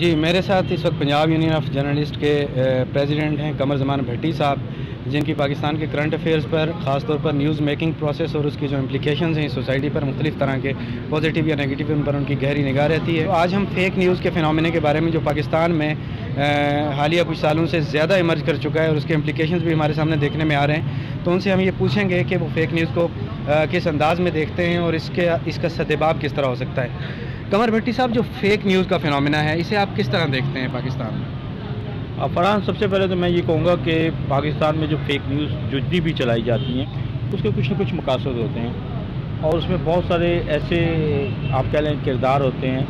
जी, मेरे साथ इस वक्त पंजाब यूनियन ऑफ जर्नलिस्ट के प्रेसिडेंट हैं कमर ज़मान भट्टी साहब, जिनकी पाकिस्तान के करंट अफेयर्स पर, ख़ास तौर पर न्यूज़ मेकिंग प्रोसेस और उसकी जो इम्प्लिकेशंस हैं सोसाइटी पर, मुख्तलिफ तरह के पॉजिटिव या नेगेटिव, उन पर उनकी गहरी निगाह रहती है। तो आज हम फेक न्यूज़ के फिनोमिने के बारे में, जो पाकिस्तान में हालिया कुछ सालों से ज़्यादा इमर्ज कर चुका है और उसके इम्प्लिकेशंस भी हमारे सामने देखने में आ रहे हैं, तो उनसे हम ये पूछेंगे कि वो फेक न्यूज़ को किस अंदाज़ में देखते हैं और इसका सद्देबाब किस तरह हो सकता है। कमर भट्टी साहब, जो फेक न्यूज़ का फिनोमिना है, इसे आप किस तरह देखते हैं पाकिस्तान में? फरहान, सबसे पहले तो मैं ये कहूँगा कि पाकिस्तान में जो फेक न्यूज़ जितनी भी चलाई जाती हैं उसके कुछ न कुछ मकासद होते हैं और उसमें बहुत सारे ऐसे आप कह लें किरदार होते हैं,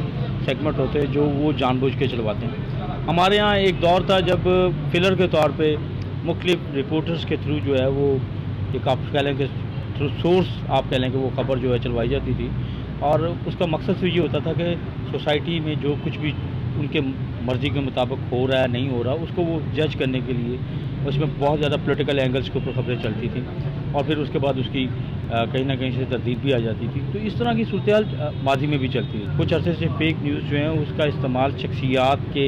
सेगमेंट होते हैं जो वो जानबूझ के चलवाते हैं। हमारे यहाँ एक दौर था जब फिलर के तौर पे मुख्तलिफ रिपोर्टर्स के थ्रू जो है वो एक आप कह लें कि थ्रू सोर्स आप कह लें कि वो ख़बर जो है चलवाई जाती थी और उसका मकसद तो ये होता था कि सोसाइटी में जो कुछ भी उनके मर्ज़ी के मुताबिक हो रहा है, नहीं हो रहा, उसको वो जज करने के लिए उसमें बहुत ज़्यादा पॉलिटिकल एंगल्स के ऊपर खबरें चलती थी और फिर उसके बाद उसकी कहीं ना कहीं से तरदीद भी आ जाती थी। तो इस तरह की सूरत माजी में भी चलती है। कुछ अरसे से फेक न्यूज़ जो है उसका इस्तेमाल शख्सियात के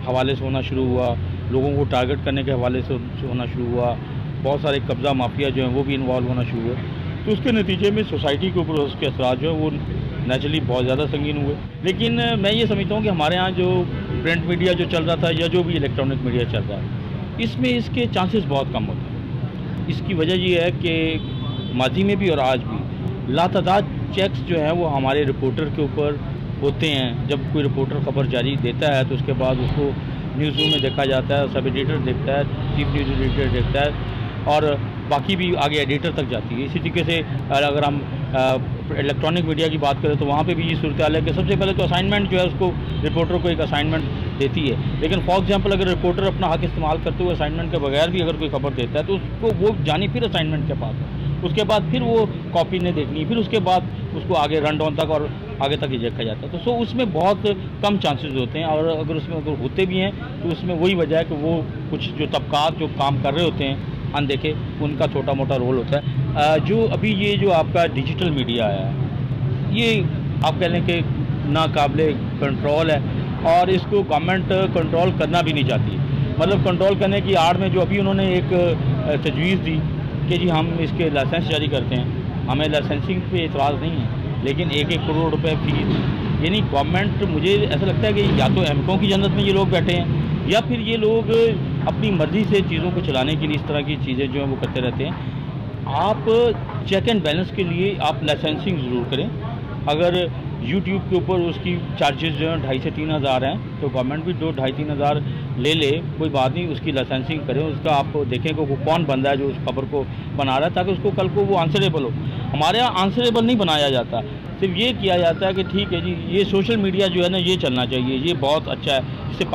हवाले से होना शुरू हुआ, लोगों को टारगेट करने के हवाले से होना शुरू हुआ, बहुत सारे कब्ज़ा माफिया जो हैं वो भी इन्वॉल्व होना शुरू हुए। तो उसके नतीजे में सोसाइटी के ऊपर उसके असरात जो है वो नेचुरली बहुत ज़्यादा संगीन हुए। लेकिन मैं ये समझता हूँ कि हमारे यहाँ जो प्रिंट मीडिया जो चल रहा था या जो भी इलेक्ट्रॉनिक मीडिया चल रहा है, इसमें इसके चांसेस बहुत कम होते हैं। इसकी वजह ये है कि माजी में भी और आज भी लातादाद चेक्स जो हैं वो हमारे रिपोर्टर के ऊपर होते हैं। जब कोई रिपोर्टर ख़बर जारी देता है तो उसके बाद उसको न्यूज़ रूम में देखा जाता है, सब एडिटर देखता है, चीफ न्यूज़ एडिटर देखता है और बाकी भी आगे एडिटर तक जाती है। इसी तरीके से अगर हम इलेक्ट्रॉनिक मीडिया की बात करें तो वहाँ पे भी ये सूरत हाल है कि सबसे पहले तो असाइनमेंट जो है उसको रिपोर्टर को एक असाइनमेंट देती है। लेकिन फॉर एग्जांपल अगर रिपोर्टर अपना हक इस्तेमाल करते हुए असाइनमेंट के बगैर भी अगर कोई खबर देता है तो उसको वो जानी फिर असाइनमेंट के पास है, उसके बाद फिर वो कॉपी ने देखनी, फिर उसके बाद उसको आगे रन डाउन तक और आगे तक ही देखा जाता है। तो उसमें बहुत कम चांसेस होते हैं और अगर उसमें अगर होते भी हैं तो उसमें वही वजह है कि वो कुछ जो तबकात जो काम कर रहे होते हैं अनदेखे, उनका छोटा मोटा रोल होता है। जो अभी ये जो आपका डिजिटल मीडिया आया है ये आप कह लें कि नाकाबिले कंट्रोल है और इसको गवर्नमेंट कंट्रोल करना भी नहीं चाहती। मतलब कंट्रोल करने की आड़ में जो अभी उन्होंने एक तजवीज़ दी कि जी हम इसके लाइसेंस जारी करते हैं, हमें लाइसेंसिंग पे एतराज़ नहीं है, लेकिन 1-1 करोड़ रुपए फीस, यानी गवर्नमेंट, मुझे ऐसा लगता है कि या तो एमकों की जन्नत में ये लोग बैठे हैं या फिर ये लोग अपनी मर्ज़ी से चीज़ों को चलाने के लिए इस तरह की चीज़ें जो हैं वो करते रहते हैं। आप चेक एंड बैलेंस के लिए आप लाइसेंसिंग ज़रूर करें। अगर यूट्यूब के ऊपर उसकी चार्जेस जो हैं 2,500 से 3,000 हैं तो गवर्नमेंट भी 2-2.5-3 हज़ार ले, कोई बात नहीं, उसकी लाइसेंसिंग करें, उसका आप देखें कि वो कौन बंदा है जो उस खबर को बना रहा है ताकि उसको कल को वो आंसरेबल हो। हमारे यहाँ आंसरेबल नहीं बनाया जाता, सिर्फ ये किया जाता है कि ठीक है जी ये सोशल मीडिया जो है ना ये चलना चाहिए, ये बहुत अच्छा है, इससे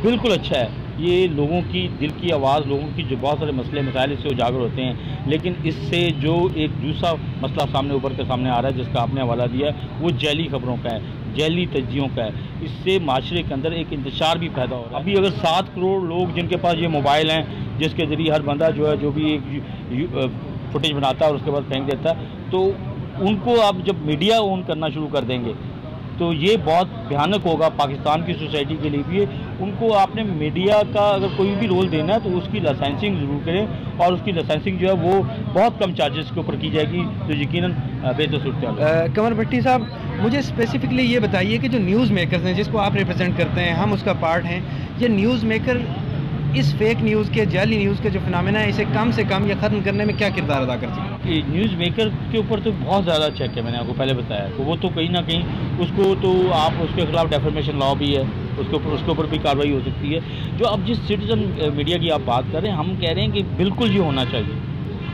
बिल्कुल अच्छा है, ये लोगों की दिल की आवाज़, लोगों की जो बहुत सारे मसले मसाइल इससे उजागर होते हैं। लेकिन इससे जो एक दूसरा मसला सामने उभर के सामने आ रहा है जिसका आपने हवाला दिया है वो जैली खबरों का है, जैली तज्जियों का है। इससे माशरे के अंदर एक इंतशार भी पैदा हो रहा है। अभी अगर 7 करोड़ लोग जिनके पास ये मोबाइल हैं जिसके ज़रिए हर बंदा जो है जो भी एक फुटेज बनाता है और उसके बाद फेंक देता है, तो उनको आप जब मीडिया ऑन करना शुरू कर देंगे तो ये बहुत भयानक होगा पाकिस्तान की सोसाइटी के लिए भी। उनको आपने मीडिया का अगर कोई भी रोल देना है तो उसकी लाइसेंसिंग ज़रूर करें और उसकी लाइसेंसिंग जो है वो बहुत कम चार्जेस के ऊपर की जाएगी तो यकीनन बेहतर सूरत। कमर भट्टी साहब, मुझे स्पेसिफिकली ये बताइए कि जो न्यूज़ मेकर्स हैं जिसको आप रिप्रेजेंट करते हैं, हम उसका पार्ट हैं, ये न्यूज़ मेकर इस फेक न्यूज़ के, जाली न्यूज़ के जो फिनोमेना है इसे कम से कम या ख़त्म करने में क्या किरदार अदा कर सकते हैं? न्यूज़ मेकर के ऊपर तो बहुत ज़्यादा चेक है, मैंने आपको पहले बताया, तो वो तो कहीं ना कहीं उसको तो आप उसके खिलाफ डेफर्मेशन लॉ भी है, उसके ऊपर भी कार्रवाई हो सकती है। जो अब जिस सिटीजन मीडिया की आप बात कर रहे हैं, हम कह रहे हैं कि बिल्कुल ये होना चाहिए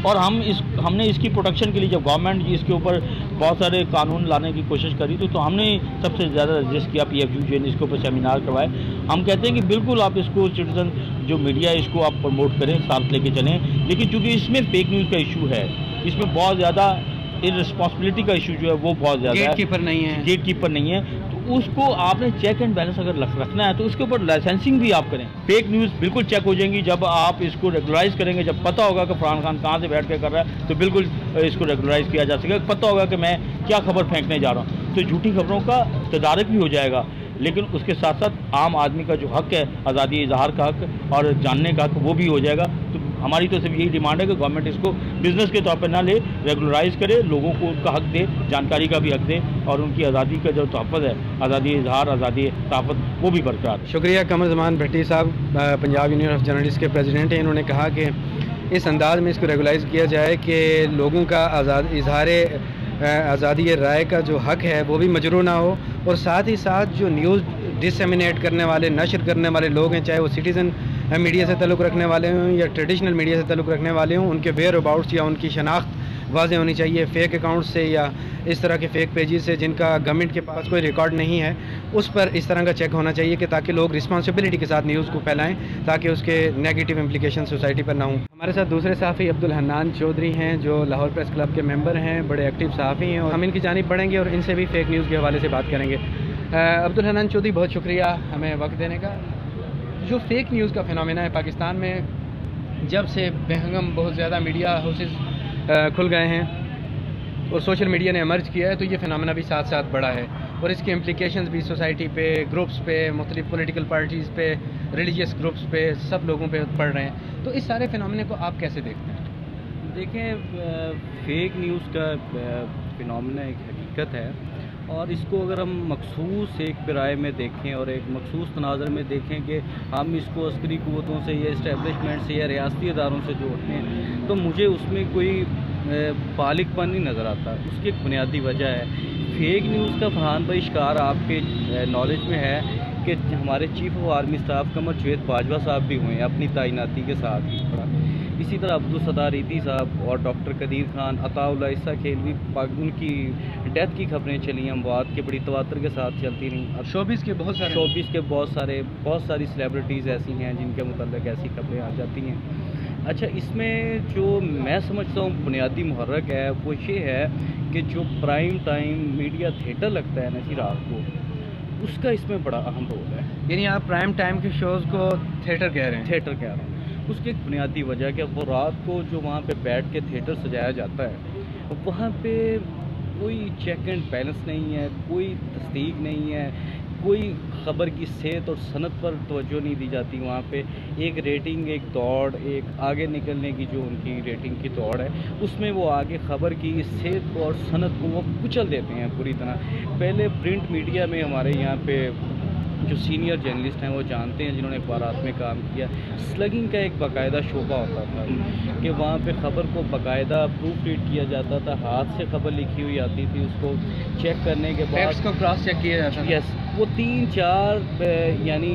और हमने इसकी प्रोटेक्शन के लिए जब गवर्नमेंट इसके ऊपर बहुत सारे कानून लाने की कोशिश करी तो हमने सबसे ज़्यादा रजिस्ट किया, PFU जो है इसके ऊपर सेमिनार करवाए। हम कहते हैं कि बिल्कुल आप इसको सिटीजन जो मीडिया इसको आप प्रमोट करें, साथ लेके चलें, लेकिन चूँकि इसमें फेक न्यूज़ का इशू है, इसमें बहुत ज़्यादा इररिस्पॉन्सिबिलिटी का इशू जो है वो बहुत ज़्यादा है, गेट कीपर नहीं है, तो उसको आपने चेक एंड बैलेंस अगर रखना है तो उसके ऊपर लाइसेंसिंग भी आप करें। फेक न्यूज़ बिल्कुल चेक हो जाएंगी जब आप इसको रेगुलराइज करेंगे, जब पता होगा कि फरहान खान कहाँ से बैठ के कर रहा है तो बिल्कुल इसको रेगुलराइज किया जा सकेगा, पता होगा कि मैं क्या खबर फेंकने जा रहा हूँ, तो झूठी खबरों का तदारक भी हो जाएगा। लेकिन उसके साथ साथ आम आदमी का जो हक है, आज़ादी इजहार का हक और जानने का हक, वो भी हो जाएगा। तो हमारी तो सिर्फ यही डिमांड है कि गवर्नमेंट इसको बिज़नेस के तौर पर ना ले, रेगुलराइज करे, लोगों को उनका हक दे, जानकारी का भी हक दे, और उनकी आज़ादी का जो तहफ़्फ़ुज़ है, आज़ादी इजहार, आज़ादी सहाफ़त, वो भी बरकरार। शुक्रिया। कमर ज़मान भट्टी साहब पंजाब यूनियन ऑफ जर्नलिस्ट के प्रेसिडेंट हैं। इन्होंने कहा कि इस अंदाज़ में इसको रेगुलाइज़ किया जाए कि लोगों का आज़ादी राय का जो हक है वो भी मजरू ना हो, और साथ ही साथ जो न्यूज़ डिसमिनेट करने वाले, नशर करने वाले लोग हैं, चाहे वो सिटीज़न मीडिया से ताल्लुक़ रखने वाले हों या ट्रेडिशनल मीडिया से ताल्लुक़ रखने वाले हों, उनके वेयर अबाउट्स या उनकी शनाख्त वाज़ेह होनी चाहिए। फ़ेक अकाउंट से या इस तरह के फ़ेक पेजेस से जिनका गवर्नमेंट के पास कोई रिकॉर्ड नहीं है, उस पर इस तरह का चेक होना चाहिए कि ताकि लोग रिस्पॉन्सिबिलिटी के साथ न्यूज़ को फैलाएं, ताकि उसके नेगेटिव इम्प्लिकेशन सोसाइटी पर ना हों। हमारे साथ दूसरे सहाफ़ी अब्दुल हन्नान चौधरी हैं, जो लाहौर प्रेस क्लब के मेंबर हैं, बड़े एक्टिव सहाफ़ी हैं, और हम इनकी जानिब बढ़ेंगे और इनसे भी फ़ेक न्यूज़ के हवाले से बात करेंगे। अब्दुल हन्नान चौधरी, बहुत शुक्रिया हमें वक्त देने का। जो फ़ेक न्यूज़ का फिनोमेना है पाकिस्तान में, जब से बेहंगम बहुत ज़्यादा मीडिया हाउसेस खुल गए हैं और सोशल मीडिया ने एमर्ज किया है, तो ये फिनोमेना भी साथ साथ बढ़ा है, और इसके इम्प्लिकेशंस भी सोसाइटी पे, ग्रुप्स पे, मुख्तलिफ पॉलिटिकल पार्टीज़ पे, रिलीजियस ग्रुप्स पे, सब लोगों पे पड़ रहे हैं। तो इस सारे फिनोमेना को आप कैसे देखते हैं? देखें, फेक न्यूज़ का फिनोमेना एक हकीकत है, और इसको अगर हम मखसूस एक राय में देखें और एक मखसूस तनाज़र में देखें कि हम इसको अस्करी क़ुव्वतों से या इस्टेब्लिशमेंट से या रियासती इदारों से जोड़ते हैं, तो मुझे उसमें कोई बालिगपन नहीं नज़र आता। उसकी एक बुनियादी वजह है फेक न्यूज़ का। फरहान भाई शिकार आपके नॉलेज में है कि हमारे chief of army staff Qamar Javed Bajwa साहब भी हुए हैं अपनी तैनाती के साथ ही। इसी तरह अब्दुल सत्तार ईदी साहब और डॉक्टर कदीर खान, अताउल्लाह ईसा खेलवी, उनकी डेथ की खबरें चली, अमवात के बड़ी तवातर के साथ चलती रहीं। अब शोबिस के बहुत सारी सेलिब्रिटीज़ ऐसी हैं जिनके मुतल्लिक़ ऐसी खबरें आ जाती हैं। अच्छा, इसमें जो मैं समझता हूँ बुनियादी मुहर्रक है वो ये है कि जो प्राइम टाइम मीडिया थिएटर लगता है ना जी रात को, उसका इसमें बड़ा अहम रोल है। यानी आप प्राइम टाइम के शोज़ को थिएटर कह रहे हैं? थिएटर कह रहा हूँ। उसकी एक बुनियादी वजह कि वो रात को जो वहाँ पे बैठ के थिएटर सजाया जाता है, वहाँ पे कोई चेक एंड बैलेंस नहीं है, कोई तस्दीक नहीं है, कोई ख़बर की सेहत और सनद पर तवज्जो नहीं दी जाती। वहाँ पे एक रेटिंग, एक दौड़, एक आगे निकलने की जो उनकी रेटिंग की दौड़ है, उसमें वो आगे ख़बर की सेहत को और सनद को वो कुचल देते हैं पूरी तरह। पहले प्रिंट मीडिया में हमारे यहाँ पे जो सीनियर जर्नलिस्ट हैं वो जानते हैं, जिन्होंने अखबारात में काम किया, स्लगिंग का एक बाकायदा शोबा होता था कि वहाँ पे ख़बर को बाकायदा प्रूफ रीड किया जाता था, हाथ से ख़बर लिखी हुई आती थी, उसको चेक करने के बाद उसको क्रॉस चेक किया जाता था। यस, वो 3-4 यानी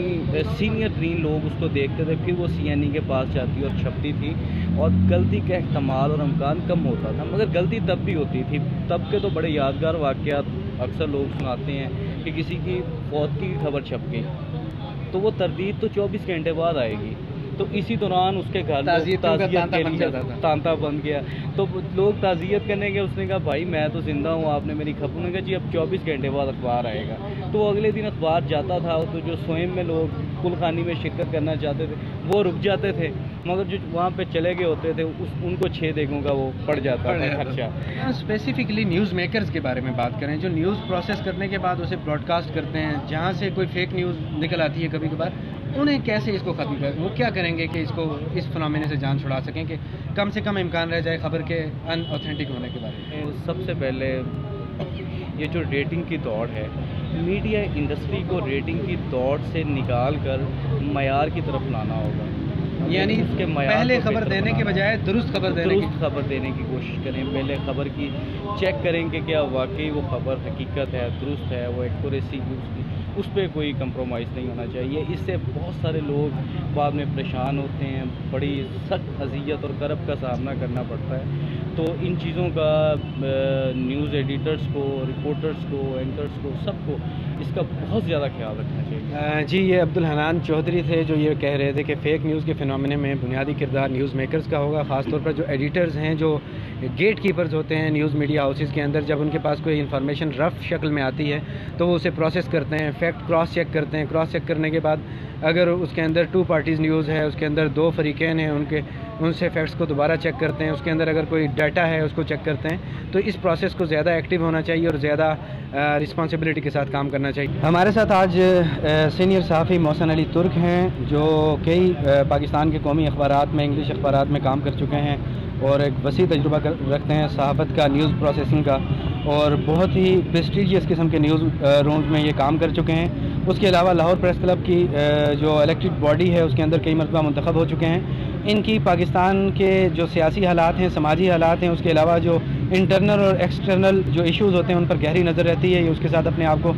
सीनियर तरीन लोग उसको देखते थे, फिर वो CNE के पास जाती और छपती थी, और गलती का एहतमाल और अमकान कम होता था, मगर गलती तब भी होती थी। तब के तो बड़े यादगार वाक़यात अक्सर लोग सुनाते हैं कि किसी की फौत की खबर छप गई, तो वो तरदीद तो 24 घंटे बाद आएगी, तो इसी दौरान उसके घर ताज़ियत के लिए तांता बन गया, तो लोग ताज़ियत करने के, उसने कहा भाई मैं तो ज़िंदा हूँ, आपने मेरी खबर, ने कहा जी अब 24 घंटे बाद अखबार आएगा। तो अगले दिन अखबार जाता था, तो जो स्वयं में लोग कुलखानी में शिरकत करना चाहते थे वो रुक जाते थे, मगर जो वहाँ पे चले गए होते थे उनको 6 देगों का वो पड़ जाता था खर्चा। स्पेसिफिकली न्यूज़ मेकर्स के बारे में बात करें, जो न्यूज़ प्रोसेस करने के बाद उसे ब्रॉडकास्ट करते हैं, जहाँ से कोई फेक न्यूज़ निकल आती है कभी कभार, उन्हें कैसे इसको ख़त्म करें? वो क्या करेंगे कि इसको इस फिनोमेना से जान छुड़ा सकें कि कम से कम इम्कान रह जाए ख़बर के अनऑथेंटिक होने के बारे में? सबसे पहले ये जो रेटिंग की दौड़ है, मीडिया इंडस्ट्री को रेटिंग की दौड़ से निकाल कर मयार की तरफ लाना होगा। यानी उसके पहले खबर देने के बजाय दुरुस्त खबर देने की कोशिश करें। पहले ख़बर की चेक करें कि क्या वाकई वो ख़बर हकीकत है, दुरुस्त है, वो एक्यूरेसी उसकी, उस पर कोई कंप्रोमाइज़ नहीं होना चाहिए। इससे बहुत सारे लोग बाद में परेशान होते हैं, बड़ी सख्त अज़ियत और करब का सामना करना पड़ता है। तो इन चीज़ों का न्यूज़ एडिटर्स को, रिपोर्टर्स को, एंकर्स को, सबको इसका बहुत ज़्यादा ख्याल रखना चाहिए। जी, ये अब्दुल हन्नान चौधरी थे जो ये कह रहे थे कि फ़ेक न्यूज़ के फिनोमेना में बुनियादी किरदार न्यूज़ मेकर्स का होगा, ख़ासतौर पर जो एडिटर्स हैं, जो गेट कीपर्स होते हैं न्यूज़ मीडिया हाउसेस के अंदर। जब उनके पास कोई इन्फॉर्मेशन रफ़ शक्ल में आती है तो वो उसे प्रोसेस करते हैं, फैक्ट क्रॉस चेक करते हैं। क्रॉस चेक करने के बाद अगर उसके अंदर 2 पार्टीज़ न्यूज़ है, उसके अंदर 2 फरीक़ैन हैं, उनसे फैक्ट्स को दोबारा चेक करते हैं। उसके अंदर अगर कोई डाटा है उसको चेक करते हैं। तो इस प्रोसेस को ज़्यादा एक्टिव होना चाहिए और ज़्यादा रिस्पॉन्सिबिलिटी के साथ काम करना चाहिए। हमारे साथ आज सीनियर सहाफ़ी मोहसिन अली तुर्क हैं, जो कई पाकिस्तान के कौमी अखबारात में, इंग्लिश अखबारात में काम कर चुके हैं और एक वसी तजुर्बा रखते हैं सहाफ़त का, न्यूज़ प्रोसेसिंग का, और बहुत ही प्रेस्टीजियस किस्म के न्यूज़ रूम्स में ये काम कर चुके हैं। उसके अलावा लाहौर प्रेस क्लब की जो इलेक्टेड बॉडी है उसके अंदर कई मरतबा मुंतखब हो चुके हैं। इनकी पाकिस्तान के जो सियासी हालात हैं, समाजी हालात हैं, उसके अलावा जो इंटरनल और एक्सटर्नल जो इश्यूज़ होते हैं उन पर गहरी नज़र रहती है। ये उसके साथ अपने आप को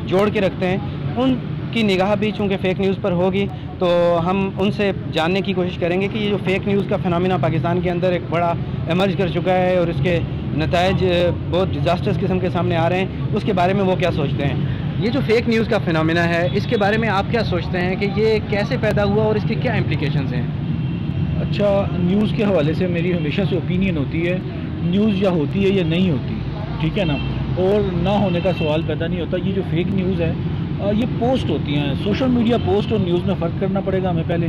जोड़ के रखते हैं। उनकी निगाह भी चूँकि फ़ेक न्यूज़ पर होगी तो हम उनसे जानने की कोशिश करेंगे कि ये जो फ़ेक न्यूज़ का फ़िनोमेना पाकिस्तान के अंदर एक बड़ा एमर्ज कर चुका है और इसके नताइज बहुत डिज़ास्टर्स किस्म के सामने आ रहे हैं, उसके बारे में वो क्या सोचते हैं। ये जो फ़ेक न्यूज़ का फ़िनोमेना है, इसके बारे में आप क्या सोचते हैं कि ये कैसे पैदा हुआ और इसके क्या इम्प्लिकेशंस हैं? अच्छा, न्यूज़ के हवाले से मेरी हमेशा से ओपिनियन होती है, न्यूज़ या होती है या नहीं होती, ठीक है ना, और ना होने का सवाल पैदा नहीं होता। ये जो फेक न्यूज़ है ये पोस्ट होती हैं, सोशल मीडिया पोस्ट और न्यूज़ में फ़र्क करना पड़ेगा हमें पहले।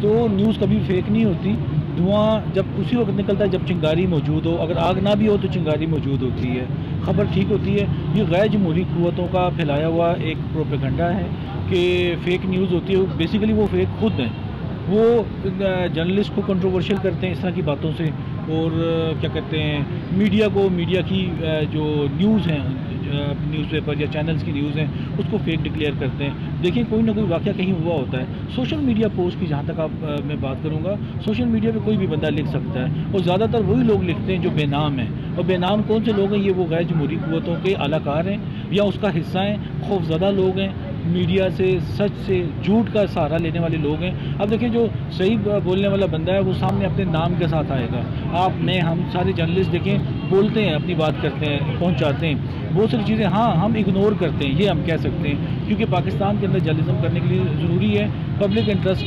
तो न्यूज़ कभी फेक नहीं होती। धुआं जब उसी वक्त निकलता है जब चिंगारी मौजूद हो, अगर आग ना भी हो तो चिंगारी मौजूद होती है, ख़बर ठीक होती है। ये गैर जमहूरी क़ुव्वतों का फैलाया हुआ एक प्रोपेगेंडा है कि फ़ेक न्यूज़ होती है। बेसिकली वो फेक खुद हैं, वो जर्नलिस्ट को कंट्रोवर्शियल करते हैं इस तरह की बातों से, और क्या कहते हैं मीडिया को, मीडिया की जो न्यूज़ हैं, न्यूज़पेपर या चैनल्स की न्यूज़ हैं उसको फेक डिक्लेयर करते हैं। देखिए कोई ना कोई वाक़या कहीं हुआ होता है। सोशल मीडिया पोस्ट की जहाँ तक मैं बात करूँगा, सोशल मीडिया पे कोई भी बंदा लिख सकता है और ज़्यादातर वही लोग लिखते हैं जो बेनाम हैं। और बेनाम कौन से लोग हैं? ये वो गैर जमहूरी क़ुव्वतों के आलाकार हैं या उसका हिस्सा हैं, खौफज़दा लोग हैं, मीडिया से, सच से, झूठ का सहारा लेने वाले लोग हैं। अब देखिए जो सही बोलने वाला बंदा है वो सामने अपने नाम के साथ आएगा। आप, मैं, हम सारे जर्नलिस्ट देखें बोलते हैं, अपनी बात करते हैं, पहुंचाते हैं, बहुत सारी चीज़ें हाँ हम इग्नोर करते हैं, ये हम कह सकते हैं, क्योंकि पाकिस्तान के अंदर जर्नलिज्म करने के लिए ज़रूरी है पब्लिक इंटरेस्ट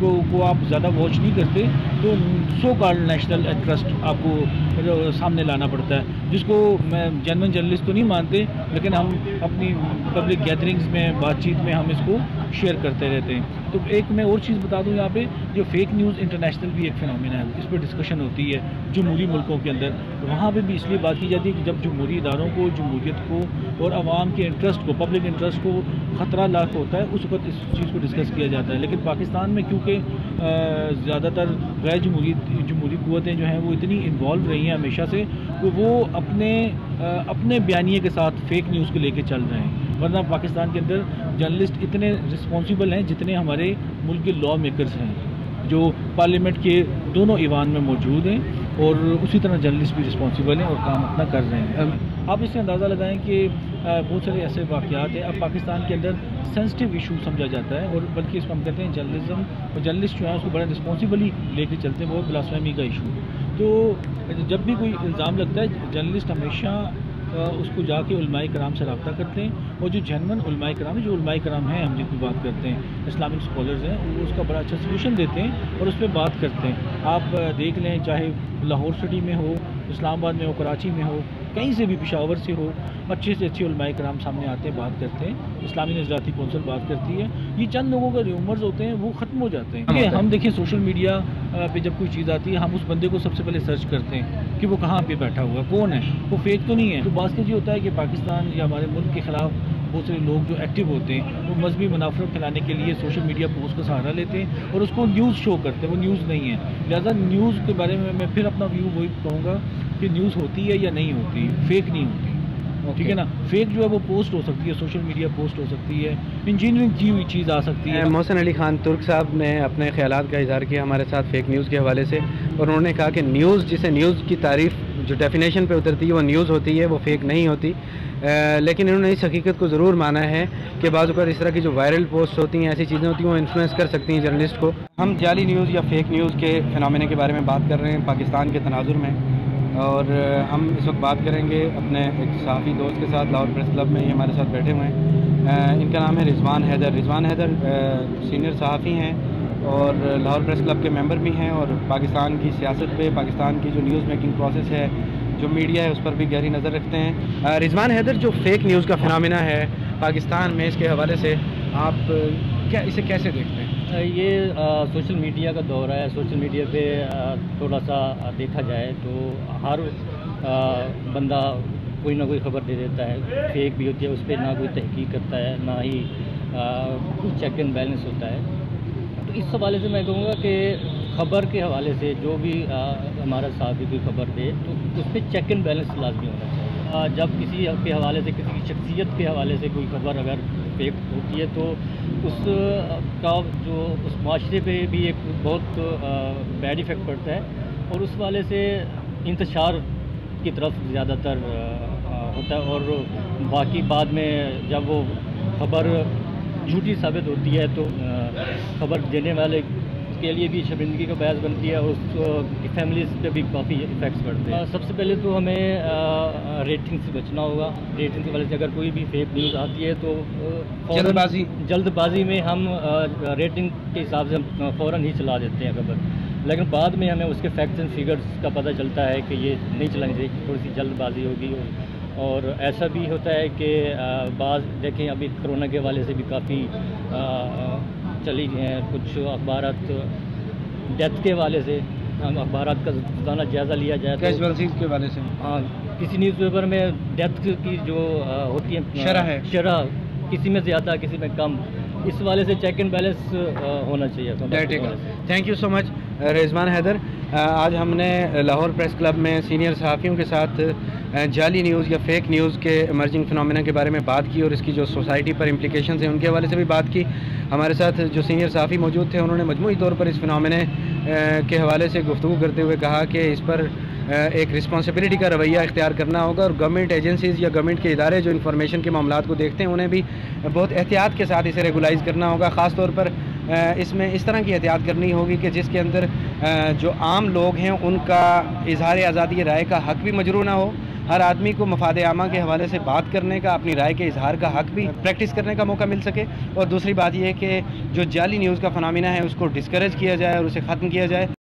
को आप ज़्यादा वॉच नहीं करते तो सो कॉल्ड नेशनल इंटरेस्ट आपको सामने लाना पड़ता है, जिसको मैं जेन्युइन जर्नलिस्ट तो नहीं मानते, लेकिन हम अपनी पब्लिक गैदरिंग्स में, बातचीत में हम इसको शेयर करते रहते हैं। तो एक मैं और चीज़ बता दूं, यहाँ पे जो फेक न्यूज़ इंटरनेशनल भी एक फिनोमेना है, इस पर डिस्कशन होती है जमहूरी मुल्कों के अंदर। वहाँ पे भी इसलिए बात की जाती है कि जब जमहूरी इदारों को, जमहूरियत को और आवाम के इंटरेस्ट को, पब्लिक इंटरेस्ट को ख़तरा लाक होता है, उस वक्त इस चीज़ को डिस्कस किया जाता है। लेकिन पाकिस्तान में क्योंकि ज़्यादातर गैर जमहूरी क़ुव्वतें जो हैं वो इतनी इन्वॉल्व रही हैं हमेशा से, तो वो अपने बयानिए के साथ फेक न्यूज़ को लेके चल रहे हैं। वरना पाकिस्तान के अंदर जर्नलिस्ट इतने रिस्पॉन्सिबल हैं जितने हमारे मुल्क के लॉ मेकर्स हैं, जो पार्लियामेंट के दोनों ईवान में मौजूद हैं, और उसी तरह जर्नलिस्ट भी रिस्पॉन्सिबल हैं और काम अपना कर रहे हैं। आप इससे अंदाज़ा लगाएं कि बहुत सारे ऐसे वाक़यात हैं। अब पाकिस्तान के अंदर सेंसिटिव इशू समझा जाता है, और बल्कि इसको हम कहते हैं जर्नलिज्म, और जर्नलिस्ट जो है उसको बड़ा रिस्पॉन्सिबली लेके चलते हैं, वो ब्लास्फेमी का इशू। तो जब भी कोई इल्ज़ाम लगता है, जर्नलिस्ट हमेशा उसको जाके उलमाए कराम से रब्ता करते हैं, और जो जेन्युइन उलमाए कराम है, जो उलमाए कराम हैं, हम जिनकी बात करते हैं, इस्लामिक स्कॉलर्स हैं, वो उसका बड़ा अच्छा सोल्यूशन देते हैं और उस पर बात करते हैं। आप देख लें, चाहे लाहौर सिटी में हो, इस्लामाबाद में हो, कराची में हो, कहीं से भी, पेशावर से हो, अच्छे से अच्छे उलमाए कराम सामने आते हैं, बात करते हैं। इस्लामी नज़राती कौंसिल बात करती है। ये चंद लोगों के र्यूमर्स होते हैं, वो ख़त्म हो जाते हैं। ये हम देखिए सोशल मीडिया पे जब कोई चीज़ आती है, हम उस बंदे को सबसे पहले सर्च करते हैं कि वो कहाँ पे बैठा हुआ, कौन है, वो फेक तो नहीं है। तो बात ये होता है कि पाकिस्तान या हमारे मुल्क के ख़िलाफ़ बहुत सारे लोग जो एक्टिव होते हैं, वो मजहबी मुनाफरत फैलाने के लिए सोशल मीडिया पोस्ट का सहारा लेते हैं और उसको न्यूज़ शो करते हैं। वो न्यूज़ नहीं है। लिहाजा न्यूज़ के बारे में मैं फिर अपना व्यू वही कहूँगा कि न्यूज़ होती है या नहीं होती, फेक नहीं होती, ठीक है ना। फेक जो है वो पोस्ट हो सकती है, सोशल मीडिया पोस्ट हो सकती है, इंजीनियरिंग की हुई चीज़ आ सकती है। मोहसिन अली खान तुर्क साहब ने अपने ख्यालात का इज़हार किया हमारे साथ फेक न्यूज़ के हवाले से, और उन्होंने कहा कि न्यूज़, जिसे न्यूज़ की तारीफ़ जो डेफिनेशन पे उतरती है वो न्यूज़ होती है, वो फेक नहीं होती। लेकिन इन्होंने इस हकीकत को ज़रूर माना है कि बाज़ अगर इस तरह की जो वायरल पोस्ट होती हैं, ऐसी चीज़ें होती हैं, वो इन्फ्लुएंस कर सकती हैं जर्नलिस्ट को। हम जाली न्यूज़ या फेक न्यूज़ के फिनोमेना के बारे में बात कर रहे हैं पाकिस्तान के तनाजुर में, और हम इस वक्त बात करेंगे अपने एक सहाफ़ी दोस्त के साथ, लाहौर प्रेस क्लब में ये हमारे साथ बैठे हुए हैं। इनका नाम है रिजवान हैदर। रिजवान हैदर सीनियर सहाफ़ी हैं और लाहौर प्रेस क्लब के मेंबर भी हैं, और पाकिस्तान की सियासत पे, पाकिस्तान की जो न्यूज़ मेकिंग प्रोसेस है, जो मीडिया है उस पर भी गहरी नज़र रखते हैं। रिजवान हैदर, जो फेक न्यूज़ का फिनोमेना है पाकिस्तान में, इसके हवाले से आप इसे कैसे देखते हैं? ये सोशल मीडिया का दौर है। सोशल मीडिया पे थोड़ा सा देखा जाए तो हर बंदा कोई ना कोई ख़बर दे देता है, फेक भी होती है, उस पर ना कोई तहकीक करता है, ना ही चेक एंड बैलेंस होता है। तो इस हवाले से मैं कहूँगा कि ख़बर के हवाले से जो भी हमारा साथी कोई ख़बर दे तो उस पर चेक एंड बैलेंस लाजमी होना चाहिए। जब किसी के हवाले से, किसी की शख्सियत के हवाले से कोई ख़बर अगर फेक होती है तो उस का जो उस माशरे पे भी एक बहुत बैड इफ़ेक्ट पड़ता है, और उस वाले से इंतशार की तरफ ज़्यादातर होता है। और बाकी बाद में जब वो ख़बर झूठी साबित होती है तो ख़बर देने वाले के लिए भी शर्मिंदगी का बायस बनती है, और उसकी फैमिलीज़ पे भी काफ़ी इफ़ेक्ट्स पड़ते हैं। सबसे पहले तो हमें रेटिंग से बचना होगा। रेटिंग की वजह से अगर कोई भी फेक न्यूज़ आती है तो जल्दबाजी में हम रेटिंग के हिसाब से हम फ़ौरन ही चला देते हैं खबर, लेकिन बाद में हमें उसके फैक्ट्स एंड फिगर्स का पता चलता है कि ये नहीं चलानी चाहिए, थोड़ी सी जल्दबाजी होगी। और ऐसा भी होता है कि बाज़ देखें, अभी कोरोना के हवाले से भी काफ़ी चली हैं कुछ अखबारात, डेथ के हवाले से हम अखबारात का रोज़ाना जायज़ा लिया जाए तो कैजुअल्टीज़ के हवाले से, हाँ, किसी न्यूज़पेपर में डेथ की जो होती है शरह किसी में ज़्यादा किसी में कम, इस वाले से चेक एंड बैलेंस होना चाहिए। Thank you so much Rizwan Haider. आज हमने लाहौर प्रेस क्लब में सीनियर सहाफ़ियों के साथ जाली न्यूज़ या फेक न्यूज़ के इमर्जिंग फिनोमेना के बारे में बात की, और इसकी जो सोसाइटी पर इम्प्लिकेशंस हैं उनके हवाले से भी बात की। हमारे साथ जो सीनियर सहाफ़ी मौजूद थे उन्होंने मजमूई तौर पर इस फिनोमेने के हवाले से गुफ्तगू करते हुए कहा कि इस पर एक रिस्पॉन्सिबिलिटी का रवैया इख्तियार करना होगा, और गवर्नमेंट एजेंसीज़ या गवर्नमेंट के इदारे जो इन्फॉर्मेशन के मामलात को देखते हैं उन्हें भी बहुत एहतियात के साथ इसे रेगुलाइज़ करना होगा। ख़ास तौर पर इसमें इस तरह की एहतियात करनी होगी कि जिसके अंदर जो आम लोग हैं उनका इजहार आज़ादी राय का हक़ भी मजरू ना हो। हर आदमी को मफाद आमा के हवाले से बात करने का, अपनी राय के इजहार का हक़ भी प्रैक्टिस करने का मौका मिल सके। और दूसरी बात यह है कि जो जाली न्यूज़ का फिनोमेना है उसको डिस्करेज किया जाए और उसे ख़त्म किया जाए।